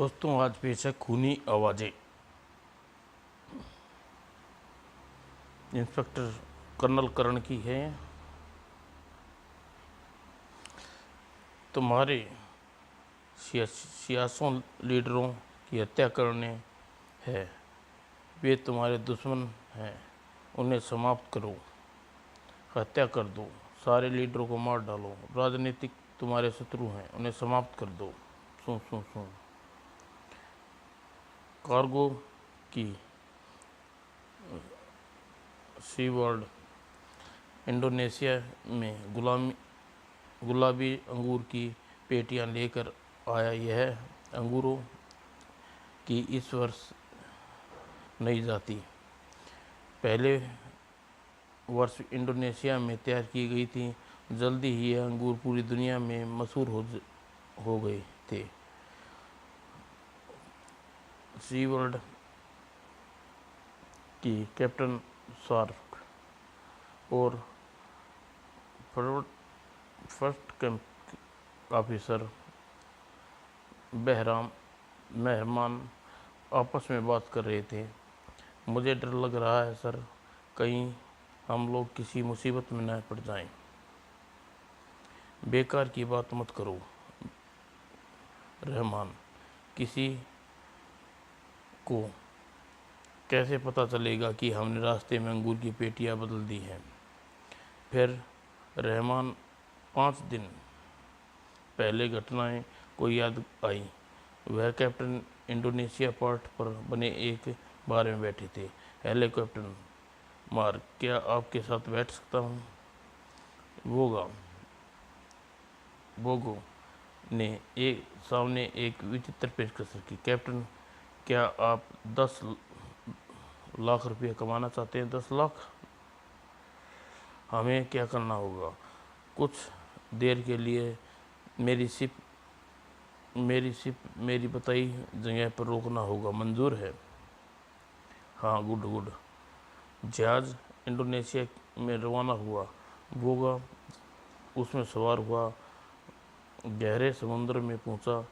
दोस्तों, आज पेश है खूनी आवाज़ें। इंस्पेक्टर कर्नल करण की है। तुम्हारे सियासों लीडरों की हत्या करने है। वे तुम्हारे दुश्मन हैं, उन्हें समाप्त करो, हत्या कर दो, सारे लीडरों को मार डालो। राजनीतिक तुम्हारे शत्रु हैं, उन्हें समाप्त कर दो। सुन सुन सुन। कार्गो की सी वर्ल्ड इंडोनेशिया में गुलाबी अंगूर की पेटियां लेकर आया। यह अंगूरों की इस वर्ष नई जाति पहले वर्ष इंडोनेशिया में तैयार की गई थी। जल्दी ही यह अंगूर पूरी दुनिया में मशहूर हो गए थे। सी वर्ल्ड की कैप्टन शार्क और फर्स्ट कैंप ऑफिसर मेहरमान आपस में बात कर रहे थे। मुझे डर लग रहा है सर, कहीं हम लोग किसी मुसीबत में न पड़ जाएं। बेकार की बात मत करो रहमान। किसी को कैसे पता चलेगा कि हमने रास्ते में अंगूर की पेटियां बदल दी हैं। फिर रहमान 5 दिन पहले घटनाएं को याद आई। वह कैप्टन इंडोनेशिया पोर्ट पर बने एक बार में बैठे थे। हेलो कैप्टन मार्क, क्या आपके साथ बैठ सकता हूँ? बोगो ने सामने एक विचित्र पेशकश रखी। कैप्टन, क्या आप 10 लाख रुपये कमाना चाहते हैं? 10 लाख? हमें क्या करना होगा? कुछ देर के लिए मेरी शिप मेरी बताई जगह पर रोकना होगा। मंजूर है? हाँ, गुड। जहाज इंडोनेशिया में रवाना हुआ। बोगा उसमें सवार हुआ, गहरे समुद्र में पहुंचा।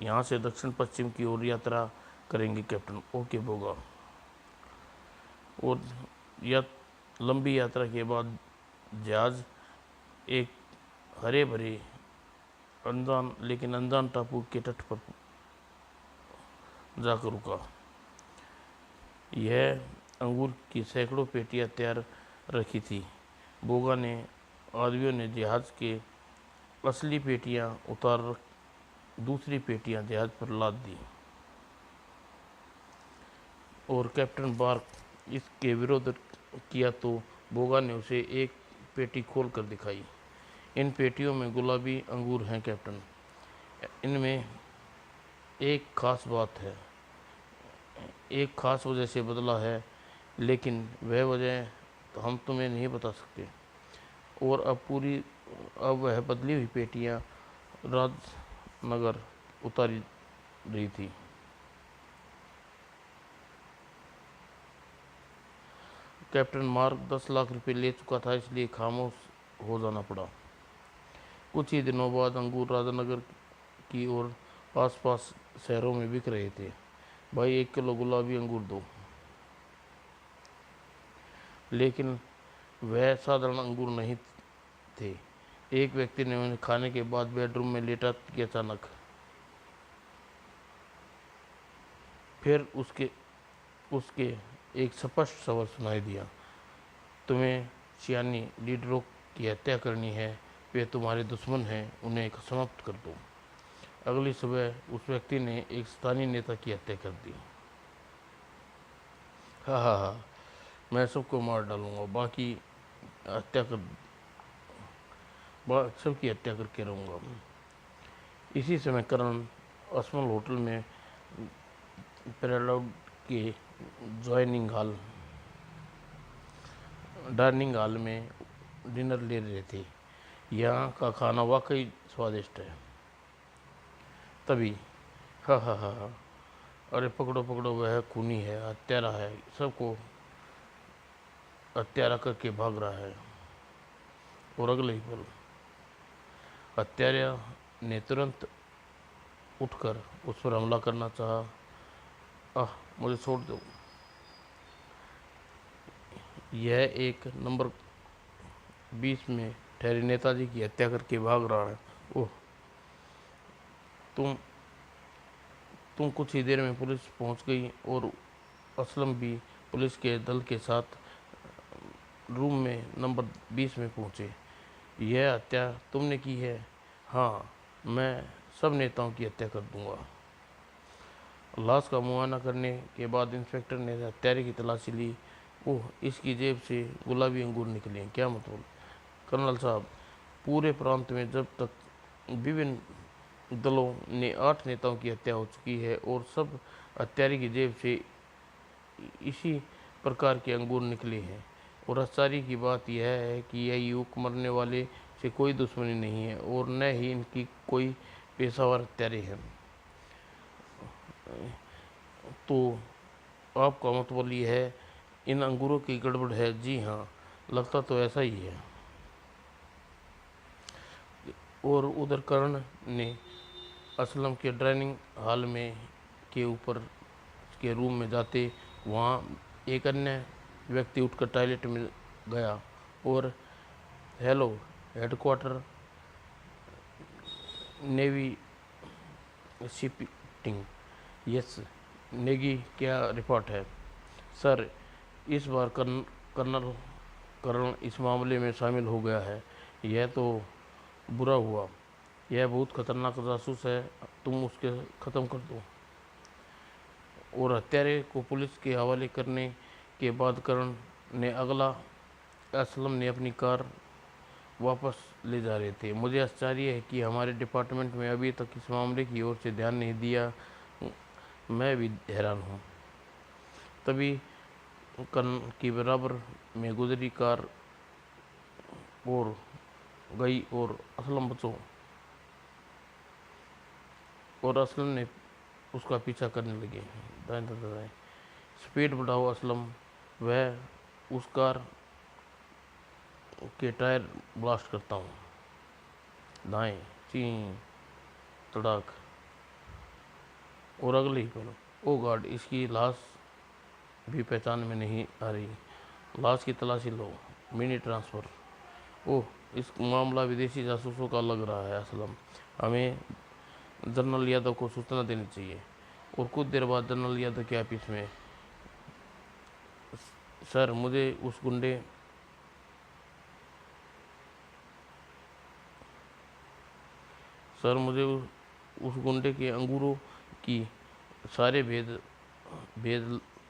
यहाँ से दक्षिण पश्चिम की ओर यात्रा करेंगे कैप्टन। ओके बोगा। और लंबी यात्रा के बाद जहाज एक हरे भरे अनजान टापू के तट पर जाकर रुका। यह अंगूर की सैकड़ों पेटियां तैयार रखी थी। बोगा ने आदमियों ने जहाज के असली पेटियां उतार दूसरी पेटियां जहाज पर लाद दी और कैप्टन बार्क इसके विरोध किया तो बोगा ने उसे एक पेटी खोल कर दिखाई। इन पेटियों में गुलाबी अंगूर हैं कैप्टन। इनमें एक खास बात है, एक खास वजह से बदला है, लेकिन वह वजह तो हम तुम्हें नहीं बता सकते। और अब वह बदली हुई पेटियां राजनगर उतारी रही थी। कैप्टन मार्क 10 लाख रुपए ले चुका था, इसलिए खामोश हो जाना पड़ा। कुछ ही दिनों बाद अंगूर राजनगर की और आसपास शहरों में बिक रहे थे। भाई, 1 किलो गुलाबी अंगूर दो। लेकिन वह साधारण अंगूर नहीं थे। एक व्यक्ति ने उन्हें खाने के बाद बेडरूम में लेटा कि अचानक फिर उसके एक स्पष्ट सवाल सुनाई दिया। तुम्हें सियानी लीडरों की हत्या करनी है। वे तुम्हारे दुश्मन हैं, उन्हें समाप्त कर दो। अगली सुबह उस व्यक्ति ने एक स्थानीय नेता की हत्या कर दी। हाँ, मैं सबको मार डालूंगा, सबकी हत्या करके रहूँगा। इसी समय करण असमल होटल में पैराडाउड के डाइनिंग हॉल में डिनर ले रहे थे। यहाँ का खाना वाकई स्वादिष्ट है। तभी हाँ, अरे पकड़ो, वह खूनी है, हत्यारा है, सबको हत्यारा करके भाग रहा है। और अगले ही पल हत्यारा ने तुरंत उठकर उस पर हमला करना चाहा। मुझे छोड़ दो। यह एक नंबर 20 में ठहरे नेताजी की हत्या करके भाग रहा है। ओह, तुम तुम कुछ ही देर में पुलिस पहुंच गई और असलम भी पुलिस के दल के साथ रूम में नंबर 20 में पहुंचे। यह हत्या तुमने की है? हाँ, मैं सब नेताओं की हत्या कर दूंगा। लाश का मुआयना करने के बाद इंस्पेक्टर ने हत्यारे की तलाशी ली। ओह, इसकी जेब से गुलाबी अंगूर निकले। क्या मतलब? कर्नल साहब, पूरे प्रांत में जब तक विभिन्न दलों ने 8 नेताओं की हत्या हो चुकी है और सब हत्यारे की जेब से इसी प्रकार के अंगूर निकले हैं। और आश्चर्य की बात यह है कि यह युवक मरने वाले से कोई दुश्मनी नहीं है और न ही इनकी कोई पेशावर हत्यारे हैं। तो आपका मतलब ये है इन अंगूरों की गड़बड़ है? जी हाँ, लगता तो ऐसा ही है। और उधर कर्ण ने असलम के डाइनिंग हॉल में के ऊपर के रूम में जाते वहाँ एक अन्य व्यक्ति उठकर टॉयलेट में गया और hello headquarter navy shipping. Yes Negi, क्या रिपोर्ट है? सर, इस बार कर्नल कर्ण इस मामले में शामिल हो गया है। यह तो बुरा हुआ। यह बहुत खतरनाक जासूस है। तुम उसके ख़त्म कर दो। और हत्यारे को पुलिस के हवाले करने के बाद कर्ण ने अगला असलम ने अपनी कार वापस ले जा रहे थे। मुझे आश्चर्य है कि हमारे डिपार्टमेंट में अभी तक इस मामले की ओर से ध्यान नहीं दिया। मैं भी हैरान हूँ। तभी कर्ण की बराबर में गुजरी कार और गई और असलम बचो और असलम ने उसका पीछा करने लगे। दाएं दाएं दाएं, स्पीड बढ़ाओ असलम। वह उस कार के टायर ब्लास्ट करता हूँ। दाएं, चीं, तड़ाक। और अगले ही पल, ओ गॉड, इसकी लाश भी पहचान में नहीं आ रही। लाश की तलाशी लो। Mini transfer. ओह, इस मामला विदेशी जासूसों का लग रहा है असलम। हमें जनरल यादव को सूचना देनी चाहिए। और कुछ देर बाद जनरल यादव के ऑफिस में। सर, मुझे उस गुंडे के अंगूरों की सारे भेद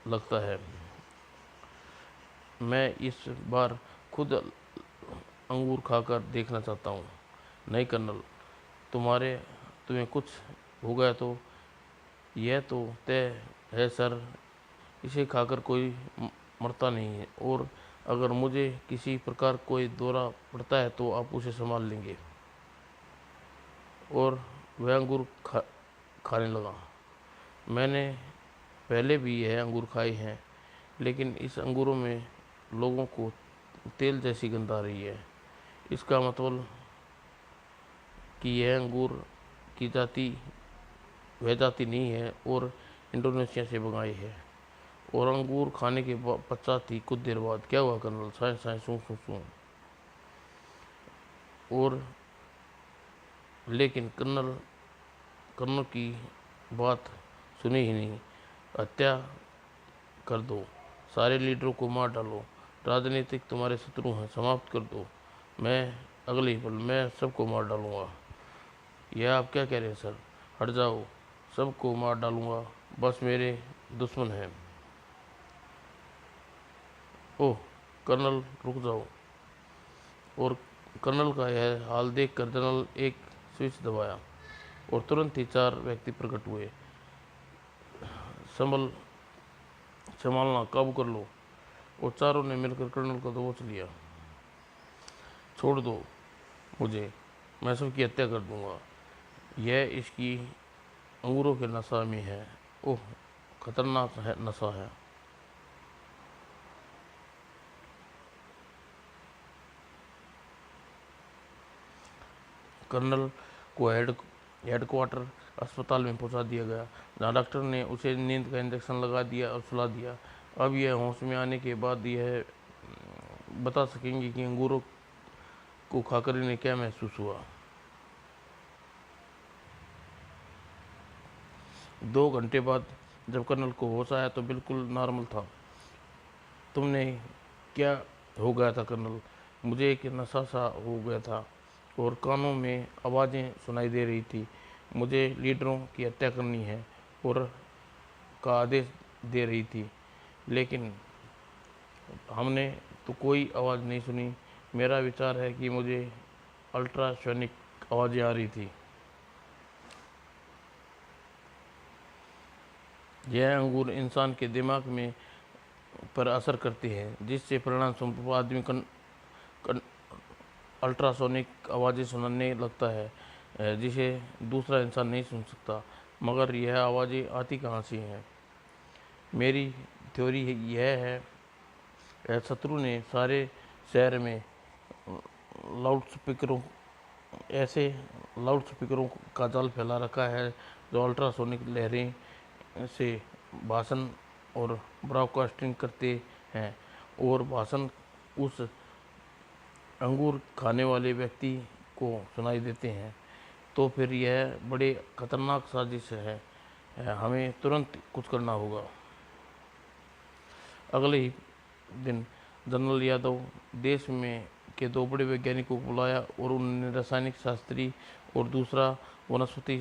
लगता है। मैं इस बार खुद अंगूर खाकर देखना चाहता हूँ। नहीं कर्नल, तुम्हें कुछ हो गया तो? यह तो तय है सर, इसे खाकर कोई मरता नहीं है और अगर मुझे किसी प्रकार कोई दौरा पड़ता है तो आप उसे संभाल लेंगे। और वह अंगूर खाने लगा। मैंने पहले भी यह अंगूर खाए हैं, लेकिन इस अंगूरों में लोगों को तेल जैसी गंध आ रही है। इसका मतलब कि यह अंगूर की जाति वह जाति नहीं है और इंडोनेशिया से मंगाई है। और अंगूर खाने के पश्चात ही कुछ देर बाद क्या हुआ कर्नल? साइंस साइंस सू सू सू। और लेकिन कर्नल की बात सुनी ही नहीं। हत्या कर दो, सारे लीडरों को मार डालो, राजनीतिक तुम्हारे शत्रु हैं, समाप्त कर दो। मैं अगले ही पल मैं सबको मार डालूंगा। यह आप क्या कह रहे हैं सर? हट जाओ, सबको मार डालूंगा, बस मेरे दुश्मन हैं। ओह कर्नल, रुक जाओ। और कर्नल का यह हाल देखकर जनरल एक स्विच दबाया और तुरंत ही 4 व्यक्ति प्रकट हुए। संभालना, काबू कर लो। और चारों ने मिलकर कर्नल को दबोच लिया। छोड़ दो मुझे, मैं सबकी हत्या कर दूंगा। यह इसकी अंगूरों के नशा में है। ओह, खतरनाक है नशा है। कर्नल को हेडक्वार्टर अस्पताल में पहुंचा दिया गया, जहां डॉक्टर ने उसे नींद का इंजेक्शन लगा दिया और सुला दिया। अब यह होश में आने के बाद यह बता सकेंगे कि अंगूरों को खाकर इन्हें क्या महसूस हुआ। 2 घंटे बाद जब कर्नल को होश आया तो बिल्कुल नॉर्मल था। तुमने क्या हो गया था कर्नल? मुझे एक नशा सा हो गया था और कानों में आवाज़ें सुनाई दे रही थी। मुझे लीडरों की हत्या करनी है और का आदेश दे रही थी, लेकिन हमने तो कोई आवाज़ नहीं सुनी। मेरा विचार है कि मुझे अल्ट्रासोनिक आवाज़ें आ रही थी। यह अंगूर इंसान के दिमाग में पर असर करते हैं, जिससे परिणाम स्वरूप आदमी अल्ट्रासोनिक आवाज़ें सुनाने लगता है, जिसे दूसरा इंसान नहीं सुन सकता। मगर यह आवाज़ें आती कहाँ से हैं? मेरी थ्योरी यह है, शत्रु ने सारे शहर में लाउडस्पीकरों ऐसे लाउडस्पीकरों का जाल फैला रखा है जो अल्ट्रासोनिक लहरें से भाषण और ब्रॉडकास्टिंग करते हैं, और भाषण उस अंगूर खाने वाले व्यक्ति को सुनाई देते हैं। तो फिर यह बड़े खतरनाक साजिश है। हमें तुरंत कुछ करना होगा। अगले ही दिन जनरल यादव देश में के 2 बड़े वैज्ञानिकों को बुलाया और उन्होंने रासायनिक शास्त्री और दूसरा वनस्पति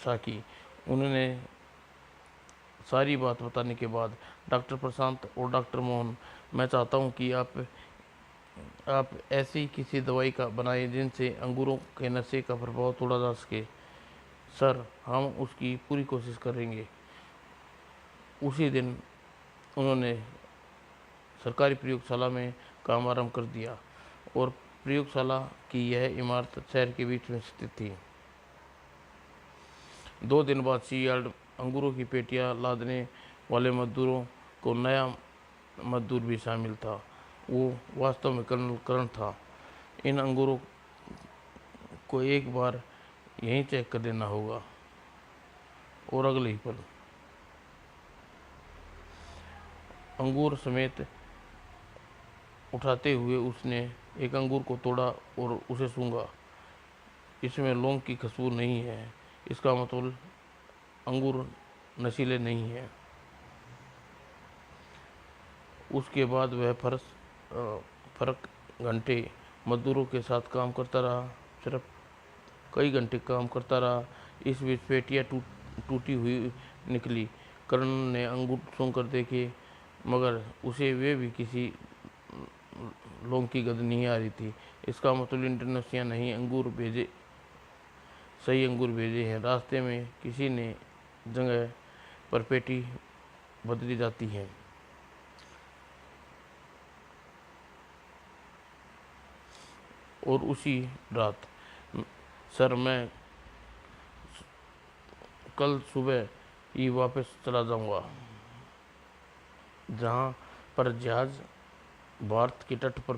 साकी। उन्होंने सारी बात बताने के बाद डॉक्टर प्रशांत और डॉक्टर मोहन, मैं चाहता हूं कि आप ऐसी किसी दवाई का बनाएं जिनसे अंगूरों के नशे का प्रभाव तोड़ा जा सके। सर, हम उसकी पूरी कोशिश करेंगे। उसी दिन उन्होंने सरकारी प्रयोगशाला में काम आरंभ कर दिया और प्रयोगशाला की यह इमारत शहर के बीच में स्थित थी। 2 दिन बाद सी यार्ड अंगूरों की पेटियां लादने वाले मजदूरों को नया मजदूर भी शामिल था। वो वास्तव में कर्नल कर्ण था। इन अंगूरों को एक बार यहीं चेक कर लेना होगा। और अगले ही पल अंगूर समेत उठाते हुए उसने एक अंगूर को तोड़ा और उसे सूंघा। इसमें लौंग की खुशबू नहीं है। इसका मतलब अंगूर नशीले नहीं है। उसके बाद वह फर्क घंटे मजदूरों के साथ काम करता रहा, सिर्फ कई घंटे काम करता रहा। इस बीच पेटियां टूटी हुई निकली। कर्ण ने अंगूर सूंघ कर देखे, मगर उसे वे भी किसी लौंग की गंध नहीं आ रही थी। इसका मतलब इंडोनेशिया नहीं सही अंगूर भेजे हैं। रास्ते में किसी ने जगह पर पेटी बदली जाती है। और उसी रात, सर, मैं कल सुबह ही वापस चला जाऊंगा। जहां पर जहाज भारत के तट पर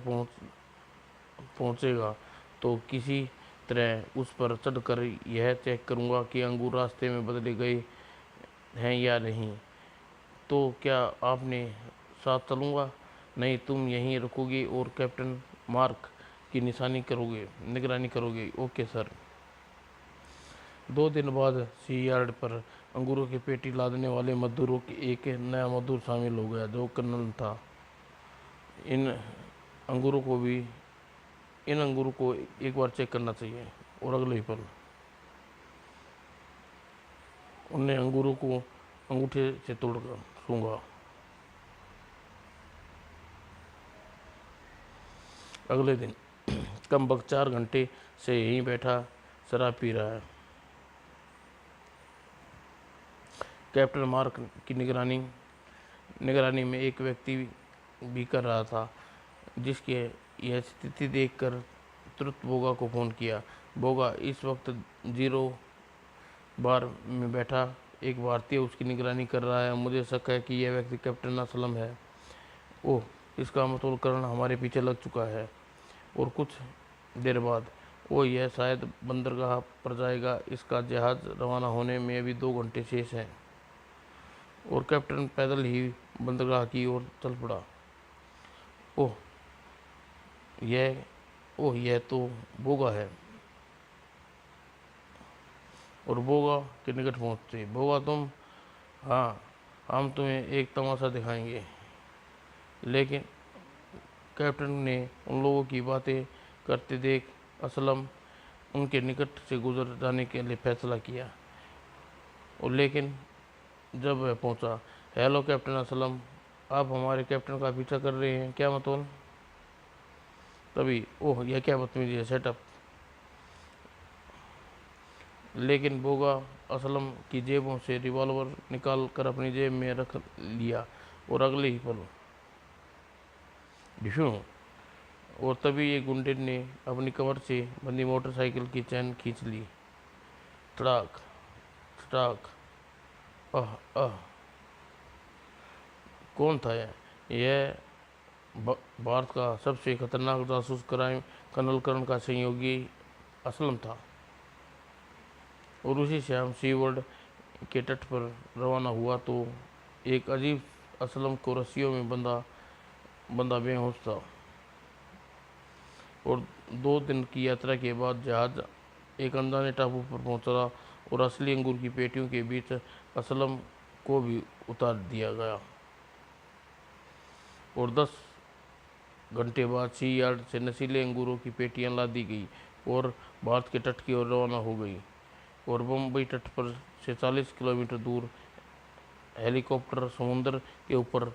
पहुंचेगा तो किसी तरह उस पर चढ़कर यह चेक करूंगा कि अंगूर रास्ते में बदले गए हैं या नहीं। तो क्या आपने साथ चलूंगा? नहीं, तुम यहीं रुकोगे और कैप्टन मार्क की निगरानी करोगे। Okay sir. 2 दिन बाद सी यार्ड पर अंगूरों की पेटी लादने वाले मजदूरों की एक नया मजदूर शामिल हो गया, जो कर्नल था। इन अंगूरों को एक बार चेक करना चाहिए। और अगले ही पल उनने अंगूरों को अंगूठे से तोड़कर सूंघा। अगले दिन कम वक्त 4 घंटे से यहीं बैठा शराब पी रहा है। कैप्टन मार्क की निगरानी में एक व्यक्ति भी कर रहा था, जिसके यह स्थिति देखकर तुरंत बोगा को फ़ोन किया। बोगा इस वक्त 0 बार में बैठा एक भारतीय उसकी निगरानी कर रहा है। मुझे शक है कि यह व्यक्ति कैप्टन असलम है। ओह, इसका मतलब कर्ण हमारे पीछे लग चुका है। और कुछ देर बाद वो यह शायद बंदरगाह पर जाएगा। इसका जहाज रवाना होने में अभी 2 घंटे शेष हैं। और कैप्टन पैदल ही बंदरगाह की ओर चल पड़ा। ओह यह यह तो बोगा है। और बोगा के निकट पहुंचते, बोगा तुम? हाँ, हम तुम्हें एक तमाशा दिखाएंगे। लेकिन कैप्टन ने उन लोगों की बातें करते देख असलम उनके निकट से गुजर जाने के लिए फैसला किया। और लेकिन जब वह पहुंचा, हेलो कैप्टन असलम, आप हमारे कैप्टन का पीछा कर रहे हैं क्या मतलब? तभी ओह यह क्या बदतमीजी है, सेटअप। लेकिन बोगा असलम की जेबों से रिवॉल्वर निकाल कर अपनी जेब में रख लिया और अगले ही पल डिशू। और तभी एक गुंडे ने अपनी कमर से बंधी मोटरसाइकिल की चैन खींच ली। तड़ाक तड़ाक। आह आह। कौन था यह? भारत का सबसे खतरनाक जासूस क्राइम कर्नल करण का सहयोगी असलम था। और उसी शाम सीवर्ड के तट पर रवाना हुआ तो एक अजीब असलम को रस्सियों में बंधा बंधा बेहोश था। और 2 दिन की यात्रा के बाद जहाज एक अनजाने टापू पर पहुंचा और असली अंगूर की पेटियों के बीच असलम को भी उतार दिया गया। और 10 घंटे बाद सी यार्ड से नशीले अंगूरों की पेटियां लादी गई और भारत के तट की ओर रवाना हो गई। और बम्बई तट पर से 40 किलोमीटर दूर हेलीकॉप्टर समुद्र के ऊपर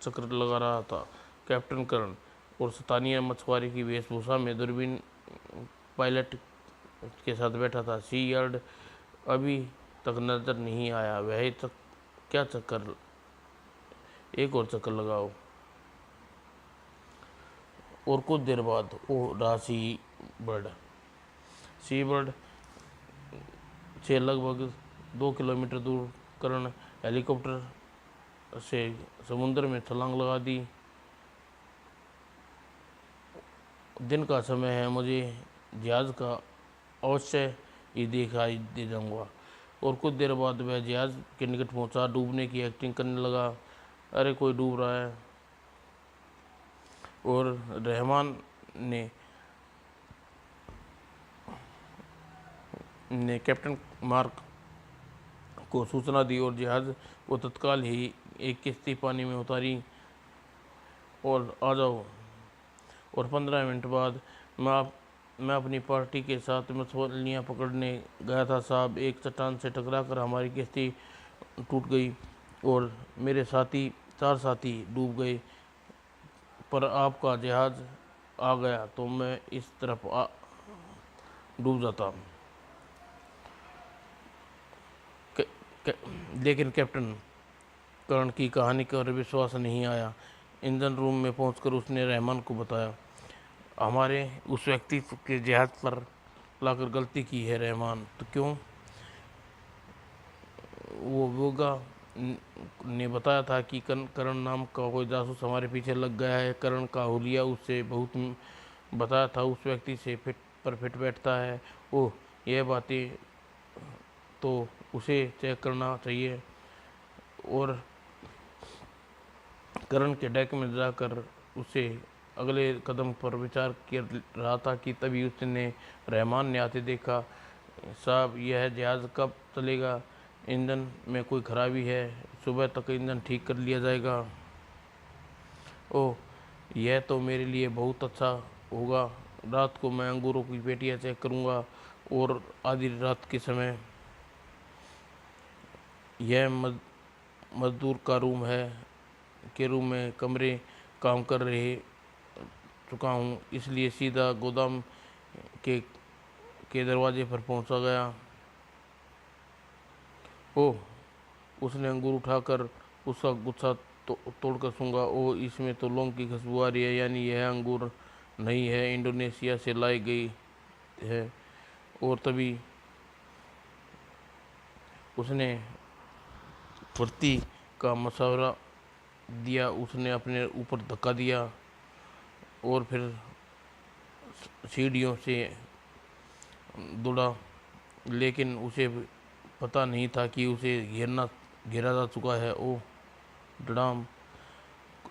चक्कर लगा रहा था। कैप्टन करण और स्थानीय मछुआरे की वेशभूषा में दूरबीन पायलट के साथ बैठा था। सी यार्ड अभी तक नजर नहीं आया। वह तक क्या चक्कर, एक और चक्कर लगाओ। और कुछ देर बाद वो रहा सी बर्ड से लगभग 2 किलोमीटर दूर करण हेलीकॉप्टर से समुद्र में छलांग लगा दी। दिन का समय है, मुझे जहाज का अवश्य ही दिखाई दे जाऊंगा। और कुछ देर बाद वह जहाज के निकट पहुंचा, डूबने की एक्टिंग करने लगा। अरे कोई डूब रहा है। और रहमान ने कैप्टन मार्क को सूचना दी और जहाज को तत्काल ही एक किश्ती पानी में उतारी और आ जाओ। और 15 मिनट बाद मैं अपनी पार्टी के साथ मछलियाँ पकड़ने गया था साहब। एक चट्टान से टकराकर हमारी किश्ती टूट गई और मेरे 4 साथी डूब गए। पर आपका जहाज आ गया तो मैं इस तरफ डूब जाता। लेकिन कैप्टन करण की कहानी पर विश्वास नहीं आया। इंजन रूम में पहुंचकर उसने रहमान को बताया, हमारे उस व्यक्ति के जहाज पर लाकर गलती की है रहमान। तो क्यों? वो बोगा ने बताया था कि करण नाम का कोई जासूस हमारे पीछे लग गया है। करण का हुलिया उससे बहुत बताया था, उस व्यक्ति से फिट बैठता है। ओह यह बातें तो उसे चेक करना चाहिए। और करण के डेक में जाकर उसे अगले कदम पर विचार कर रहा था कि तभी उसने रहमान ने आते देखा। साहब यह जहाज़ कब चलेगा? इंजन में कोई खराबी है, सुबह तक इंजन ठीक कर लिया जाएगा। ओह यह तो मेरे लिए बहुत अच्छा होगा। रात को मैं अंगूरों की पेटियाँ चेक करूँगा और आधी रात के समय यह मजदूर का रूम में कमरे काम कर रहे चुका हूँ, इसलिए सीधा गोदाम के दरवाजे पर पहुंचा गया। ओह उसने अंगूर उठाकर उसका गुच्छा तोड़कर सूंघा। ओह इसमें तो लौंग की खुशबू आ रही है, यानी यह अंगूर नहीं है, इंडोनेशिया से लाई गई है। और तभी उसने फुर्ती का मशवरा दिया। उसने अपने ऊपर धक्का दिया और फिर सीढ़ियों से दौड़ा, लेकिन उसे पता नहीं था कि उसे घेरा जा चुका है। ओह डड़ाम!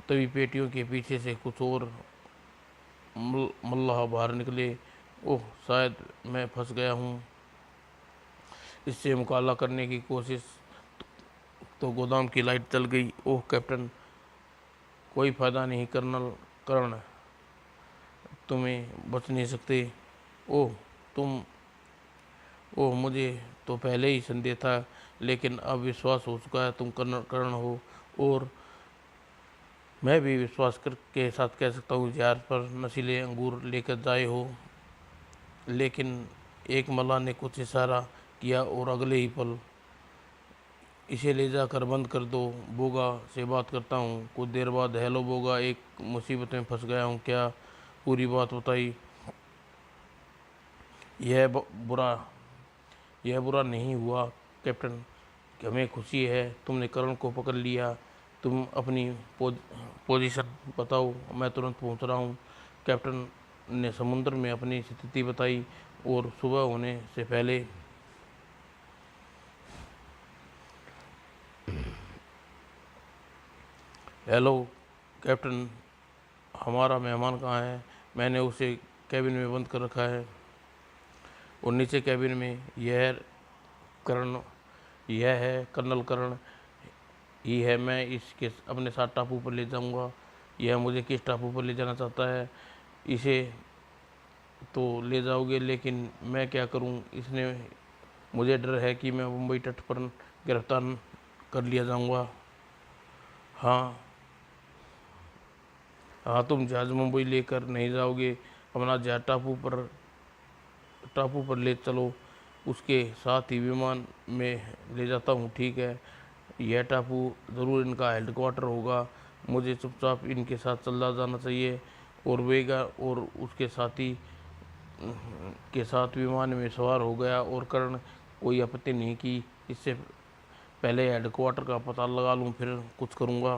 तभी पेटियों के पीछे से कुछ और मल्लाह बाहर निकले। ओह शायद मैं फंस गया हूँ। इससे मुकाबला करने की कोशिश तो गोदाम की लाइट जल गई। ओह कैप्टन, कोई फायदा नहीं कर्नल कर्ण, तुम्हें बच नहीं सकते। ओह तुम ओह मुझे तो पहले ही संदेह था, लेकिन अब विश्वास हो चुका है तुम कर्ण हो। और मैं भी विश्वास के साथ कह सकता हूँ जार पर नशीले अंगूर लेकर जाए हो। लेकिन एक मल्लाह ने कुछ इशारा किया और अगले ही पल, इसे ले जाकर बंद कर दो, बोगा से बात करता हूँ। कुछ देर बाद, हेलो बोगा, एक मुसीबत में फंस गया हूँ, क्या पूरी बात बताई। यह बुरा यह बुरा नहीं हुआ कैप्टन, हमें खुशी है तुमने करण को पकड़ लिया। तुम अपनी पोजीशन बताओ, मैं तुरंत पहुंच रहा हूं। कैप्टन ने समुद्र में अपनी स्थिति बताई और सुबह होने से पहले हेलो कैप्टन, हमारा मेहमान कहाँ है। मैंने उसे कैबिन में बंद कर रखा है। और नीचे कैबिन में करण यह है कर्नल करण ही है। मैं इसके अपने साथ टापू पर ले जाऊंगा। यह मुझे किस टापू पर ले जाना चाहता है, इसे तो ले जाओगे, लेकिन मैं क्या करूं। इसने मुझे डर है कि मैं मुंबई तट पर गिरफ्तार कर लिया जाऊंगा। हाँ हाँ, तुम जहाज मुंबई लेकर नहीं जाओगे, अपना जहाज टापू पर ले चलो, उसके साथ ही विमान में ले जाता हूँ, ठीक है। यह टापू ज़रूर इनका हेडक्वार्टर होगा। मुझे चुपचाप इनके साथ चला जाना चाहिए। और वेगा और उसके साथी के साथ विमान में सवार हो गया और कर्ण कोई आपत्ति नहीं की। इससे पहले हेडक्वार्टर का पता लगा लूँ, फिर कुछ करूँगा।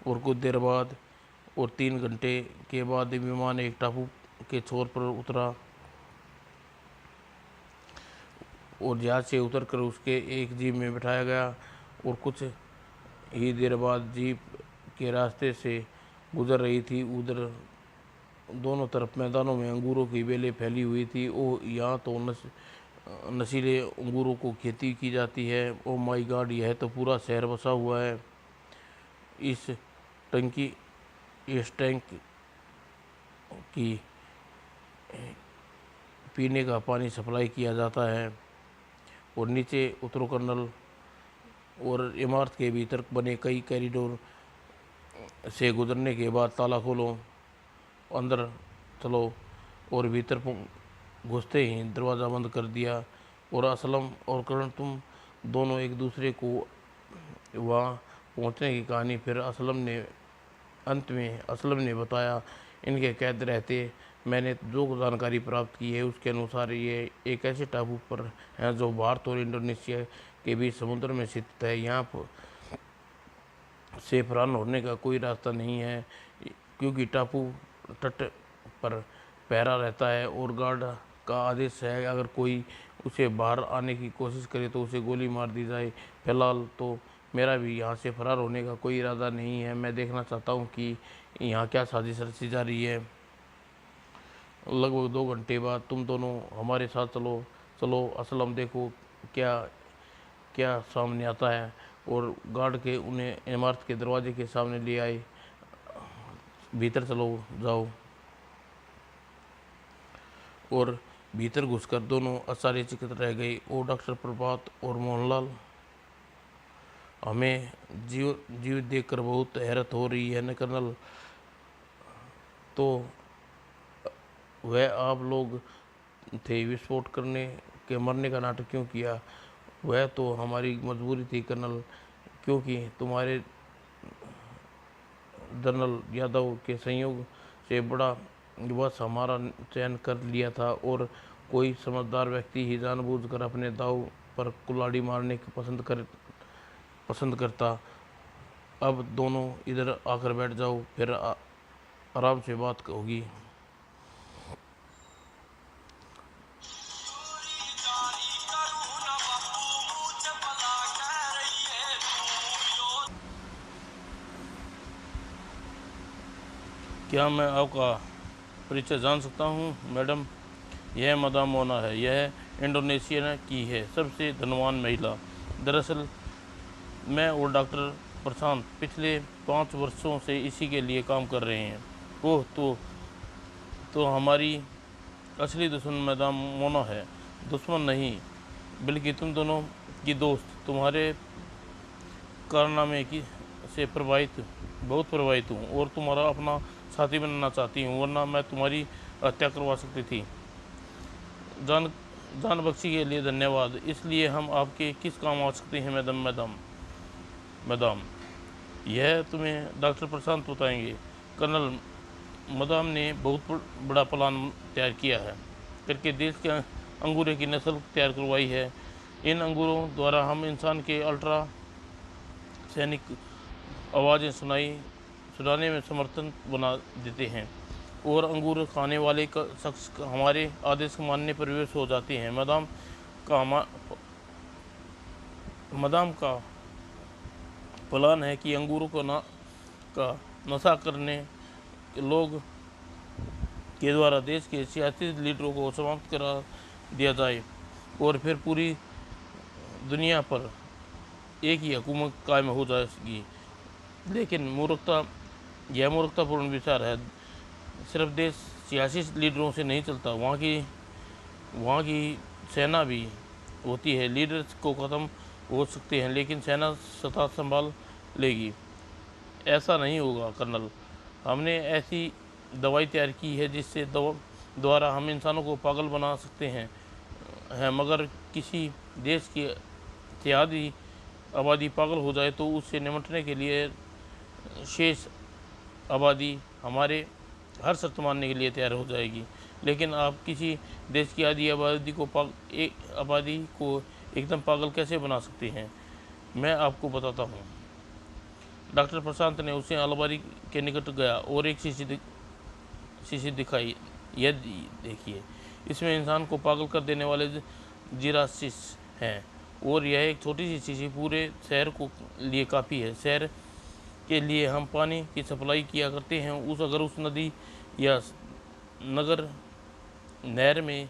और कुछ देर बाद और 3 घंटे के बाद विमान एक टापू के छोर पर उतरा और जहाज से उतरकर उसके एक जीप में बिठाया गया। और कुछ ही देर बाद जीप के रास्ते से गुजर रही थी। उधर दोनों तरफ मैदानों में अंगूरों की बेलें फैली हुई थी। ओ यहाँ तो नशीले अंगूरों को खेती की जाती है। ओ माय गॉड, यह तो पूरा शहर बसा हुआ है। इस टंकी इस टैंक की पीने का पानी सप्लाई किया जाता है। और नीचे उतरो कर्नल, और इमारत के भीतर बने कई कॉरिडोर से गुजरने के बाद ताला खोलो, अंदर चलो। और भीतर घुसते ही दरवाज़ा बंद कर दिया। और असलम और करण, तुम दोनों एक दूसरे को वहाँ पहुँचने की कहानी फिर अंत में असलम ने बताया। इनके कैद रहते मैंने जो जानकारी प्राप्त की है उसके अनुसार ये एक ऐसे टापू पर है जो भारत और इंडोनेशिया के बीच समुद्र में स्थित है। यहाँ से फरार होने का कोई रास्ता नहीं है, क्योंकि टापू तट पर पहरा रहता है और गार्ड का आदेश है अगर कोई उसे बाहर आने की कोशिश करे तो उसे गोली मार दी जाए। फिलहाल तो मेरा भी यहाँ से फरार होने का कोई इरादा नहीं है। मैं देखना चाहता हूँ कि यहाँ क्या साजिश रची जा रही है। लगभग 2 घंटे बाद तुम दोनों हमारे साथ चलो। चलो असलम, देखो क्या क्या सामने आता है। और गार्ड के उन्हें इमारत के दरवाजे के सामने ले आए। भीतर चलो, जाओ। और भीतर घुसकर दोनों आश्चर्यचकित रह गए। ओ डॉक्टर प्रभात और मोहनलाल, हमें जीव देखकर बहुत हैरत हो रही है न कर्नल। तो वह आप लोग थे, विस्फोट करने के मरने का नाटक क्यों किया। वह तो हमारी मजबूरी थी कर्नल, क्योंकि तुम्हारे जनरल यादव के संयोग से बड़ा बस हमारा चयन कर लिया था। और कोई समझदार व्यक्ति ही जानबूझकर अपने दाव पर कुल्हाड़ी मारने की पसंद करता। अब दोनों इधर आकर बैठ जाओ, फिर आराम से बात होगी। क्या मैं आपका परिचय जान सकता हूँ? मैडम, यह मदाम मोना है। यह इंडोनेशिया की है सबसे धनवान महिला। दरअसल मैं और डॉक्टर प्रशांत पिछले 5 वर्षों से इसी के लिए काम कर रहे हैं। ओह, तो हमारी असली दुश्मन मैडम मोना है। दुश्मन नहीं, बल्कि तुम दोनों की दोस्त। तुम्हारे कारनामे की से बहुत प्रभावित हूँ और तुम्हारा अपना साथी बनना चाहती हूँ, वरना मैं तुम्हारी हत्या करवा सकती थी। जान जान बख्शी के लिए धन्यवाद। इसलिए हम आपके किस काम आ सकते हैं मैडम? यह तुम्हें डॉक्टर प्रशांत बताएंगे। कर्नल, मदाम ने बहुत बड़ा प्लान तैयार किया है करके देश के अंगूरे की नस्ल तैयार करवाई है। इन अंगूरों द्वारा हम इंसान के अल्ट्रा सैनिक आवाज़ें सुनाने में समर्थन बना देते हैं और अंगूर खाने वाले शख्स हमारे आदेश मानने पर विवश हो जाते हैं। मदाम का प्लान है कि अंगूरों का नशा करने लोग के द्वारा देश के सियासी लीडरों को समाप्त करा दिया जाए और फिर पूरी दुनिया पर एक ही हुकूमत कायम हो जाएगी। लेकिन यह मूर्खतापूर्ण विचार है। सिर्फ देश सियासी लीडरों से नहीं चलता, वहाँ की सेना भी होती है। लीडर्स को ख़त्म हो सकते हैं, लेकिन सेना सत्ता संभाल लेगी। ऐसा नहीं होगा कर्नल। हमने ऐसी दवाई तैयार की है जिससे द्वारा हम इंसानों को पागल बना सकते हैं मगर किसी देश की इत्यादि आबादी पागल हो जाए तो उससे निपटने के लिए शेष आबादी हमारे हर शर्त मानने के लिए तैयार हो जाएगी। लेकिन आप किसी देश की आधी आबादी को एकदम पागल कैसे बना सकते हैं? मैं आपको बताता हूँ। डॉक्टर प्रशांत ने उसे अलमारी के निकट गया और एक शीशी दिखाई। यह देखिए, इसमें इंसान को पागल कर देने वाले जीरासिस हैं और यह एक छोटी सी शीशी पूरे शहर को लिए काफ़ी है। शहर के लिए हम पानी की सप्लाई किया करते हैं। अगर उस नदी या नगर नहर में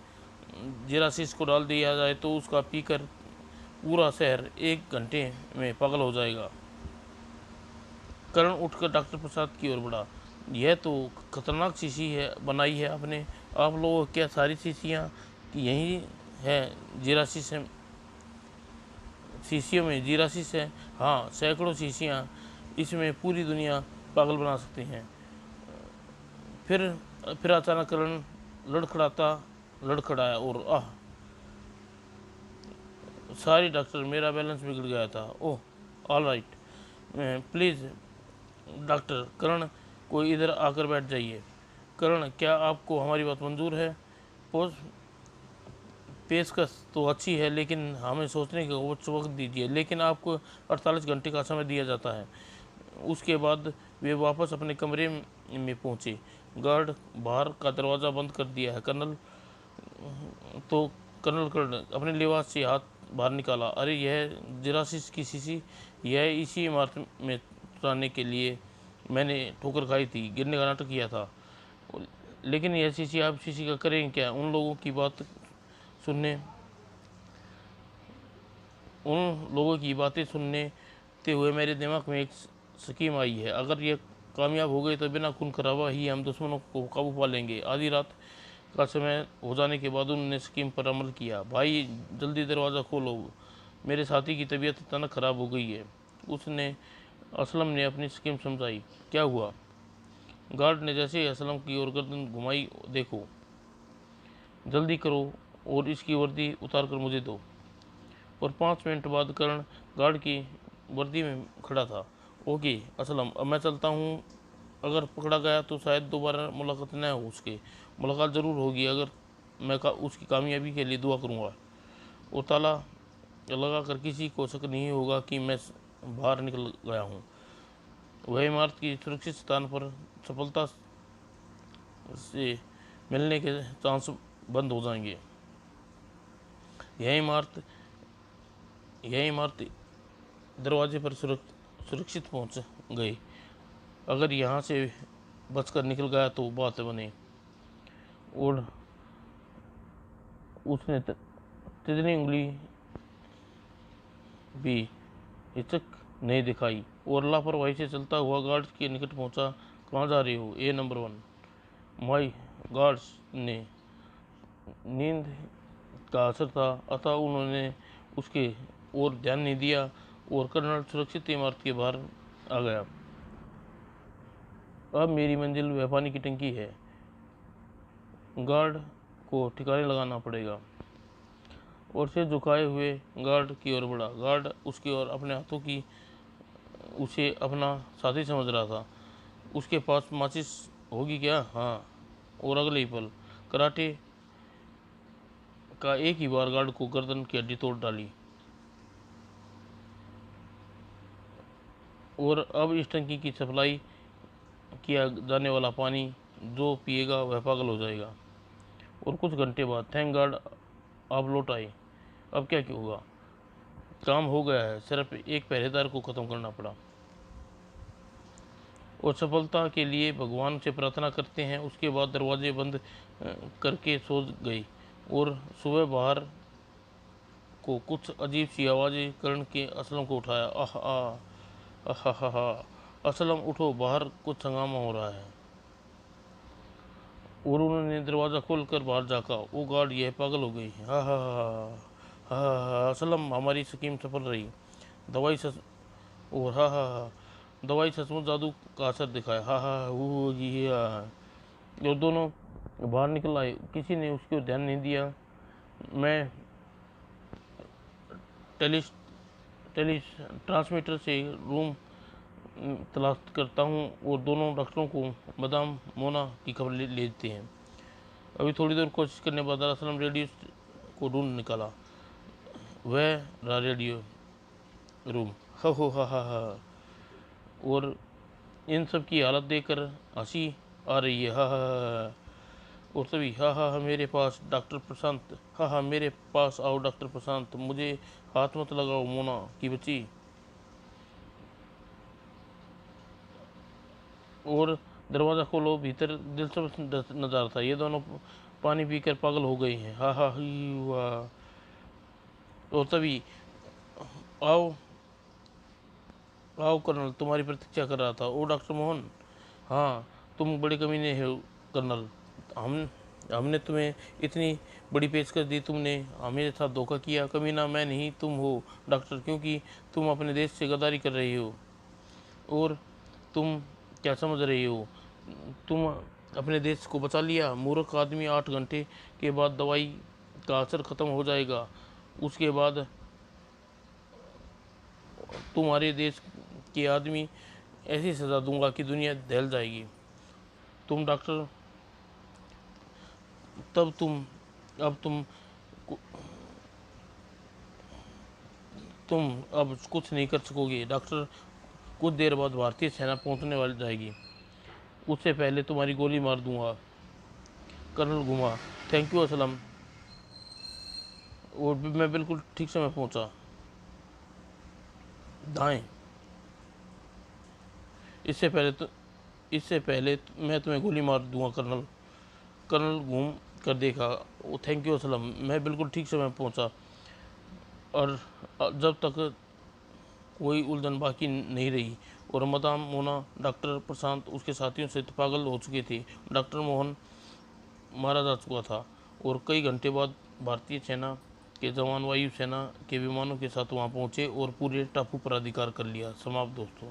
जीरासिस को डाल दिया जाए तो उसका पीकर पूरा शहर 1 घंटे में पागल हो जाएगा। करण उठकर डॉक्टर प्रसाद की ओर बढ़ा। यह तो खतरनाक शीशी है बनाई है आपने। आप लोग क्या सारी शीशियाँ यही हैं? शीशियों में जीरासिस है? हाँ, सैकड़ों शीशियाँ। इसमें पूरी दुनिया पागल बना सकते हैं। फिर अचानक करण लड़खड़ाया और सॉरी डॉक्टर, मेरा बैलेंस बिगड़ गया था। ओह, ऑल राइट, प्लीज़ डॉक्टर। करण को इधर आकर बैठ जाइए। करण, क्या आपको हमारी बात मंजूर है? पेशकश तो अच्छी है, लेकिन हमें सोचने का वक्त दीजिए। लेकिन आपको 48 घंटे का समय दिया जाता है। उसके बाद वे वापस अपने कमरे में पहुंचे। गार्ड बाहर का दरवाज़ा बंद कर दिया है। कर्नल अपने लिबास से हाथ बाहर निकाला। अरे, यह जीरासिस की शीशी। यह इसी इमारत में चुराने के लिए मैंने ठोकर खाई थी, गिरने का नाटक किया था। लेकिन यह शीशी आप शीशी का करेंगे क्या? उन लोगों की बातें सुनते हुए मेरे दिमाग में एक स्कीम आई है। अगर यह कामयाब हो गई तो बिना खून खराबा ही हम दुश्मनों को काबू पा लेंगे। आधी रात का समय हो जाने के बाद उन्होंने स्कीम पर अमल किया। भाई, जल्दी दरवाज़ा खोलो, मेरे साथी की तबीयत अचानक ख़राब हो गई है। असलम ने अपनी स्कीम समझाई। क्या हुआ? गार्ड ने जैसे ही असलम की ओर गर्दन घुमाई। देखो, जल्दी करो और इसकी वर्दी उतार कर मुझे दो। और 5 मिनट बाद करण गार्ड की वर्दी में खड़ा था। ओके असलम, अब मैं चलता हूँ। अगर पकड़ा गया तो शायद दोबारा मुलाकात न हो उसके। मुलाकात ज़रूर होगी। अगर मैं उसकी कामयाबी के लिए दुआ करूँगा। और ताला लगा कर किसी को शक नहीं होगा कि मैं बाहर निकल गया हूँ। वह इमारत की सुरक्षित स्थान पर सफलता से मिलने के चांस बंद हो जाएंगे। यह इमारत दरवाजे पर सुरक्षित पहुंच गई। अगर यहाँ से बचकर निकल गया तो बात बने। और उसने तितली उंगली भी हिचक नहीं दिखाई और लापरवाही से चलता हुआ गार्ड्स के निकट पहुंचा। कहाँ जा रहे हो? ए नंबर 1। माई गार्ड्स ने नींद का असर था, अतः उन्होंने उसके और ध्यान नहीं दिया और कर्नल सुरक्षित इमारत के बाहर आ गया। अब मेरी मंजिल वह पानी की टंकी है। गार्ड को ठिकाने लगाना पड़ेगा। और सिर झुकाए हुए गार्ड की ओर बढ़ा। गार्ड उसकी ओर अपने हाथों की उसे अपना साथी समझ रहा था। उसके पास माचिस होगी क्या? हाँ। और अगले ही पल कराटे का एक ही बार गार्ड को गर्दन की हड्डी तोड़ डाली। और अब इस टंकी की सप्लाई किया जाने वाला पानी जो पिएगा वह पागल हो जाएगा। और कुछ घंटे बाद थैंक गॉड आप लौट आए। अब क्या होगा? काम हो गया है, सिर्फ एक पहरेदार को ख़त्म करना पड़ा। और सफलता के लिए भगवान से प्रार्थना करते हैं। उसके बाद दरवाजे बंद करके सो गई। और सुबह बाहर को कुछ अजीब सी आवाज़ें कर्ण के असलम को उठाया। आह आह आह आह, असलम उठो, बाहर कुछ हंगामा हो रहा है। और उन्होंने दरवाज़ा खोल कर बाहर झाँका। वो गार्ड, यह पागल हो गई। हा हा हा हा, असलम हमारी स्कीम सफल रही। दवाई सच और हा हा हा, दवाई सचमुच जादू का असर दिखाया। हा हा वो ये और दोनों बाहर निकल आए। किसी ने उसको ध्यान नहीं दिया। मैं टेली ट्रांसमीटर से रूम तलाश करता हूँ और दोनों डॉक्टरों को बादाम मोना की खबर ले लेते हैं। अभी थोड़ी देर कोशिश करने बाद असलम रेडियो को ढूंढ निकाला। वह रहा रेडियो रूम। हो हा। और इन सब की हालत देखकर हंसी आ रही है। हा। और तभी हा मेरे पास डॉक्टर प्रशांत। हा मेरे पास आओ डॉक्टर प्रशांत, मुझे हाथ मत लगाओ मोना की बच्ची। और दरवाज़ा खोलो, भीतर दिलचस्प नज़ारा था। ये दोनों पानी पीकर पागल हो गए हैं। हा ही वाह। और तभी आओ आओ कर्नल तुम्हारी प्रतीक्षा कर रहा था। ओ डॉक्टर मोहन। हाँ तुम बड़े कमीने हो कर्नल। हमने तुम्हें इतनी बड़ी पेशकश दी, तुमने हमारे साथ धोखा किया। कमीना मैं नहीं तुम हो डॉक्टर, क्योंकि तुम अपने देश से गद्दारी कर रही हो। और तुम क्या समझ रही हो? तुम अपने देश को बचा लिया। मूर्ख आदमी, 8 घंटे के बाद दवाई का असर ख़त्म हो जाएगा। उसके बाद तुम्हारे देश के आदमी ऐसी सज़ा दूंगा कि दुनिया दहल जाएगी। तुम डॉक्टर तब तुम अब तुम अब कुछ नहीं कर सकोगे डॉक्टर। कुछ देर बाद भारतीय सेना पहुंचने वाली जाएगी। उससे पहले तुम्हारी गोली मार दूंगा। कर्नल घुमा। Thank you Aslam. और मैं बिल्कुल ठीक समय पहुंचा। दाएं। इससे पहले मैं तुम्हें गोली मार दूंगा कर्नल। कर्नल घूम कर देखा। थैंक यू असलम, मैं बिल्कुल ठीक समय पहुंचा। और जब तक कोई उलझन बाकी नहीं रही और मदाम मोना, डॉक्टर प्रशांत उसके साथियों से पागल हो चुके थे। डॉक्टर मोहन मारा जा चुका था और कई घंटे बाद भारतीय सेना के जवान वायु सेना के विमानों के साथ वहां पहुंचे और पूरे टापू पर अधिकार कर लिया। समाप्त दोस्तों।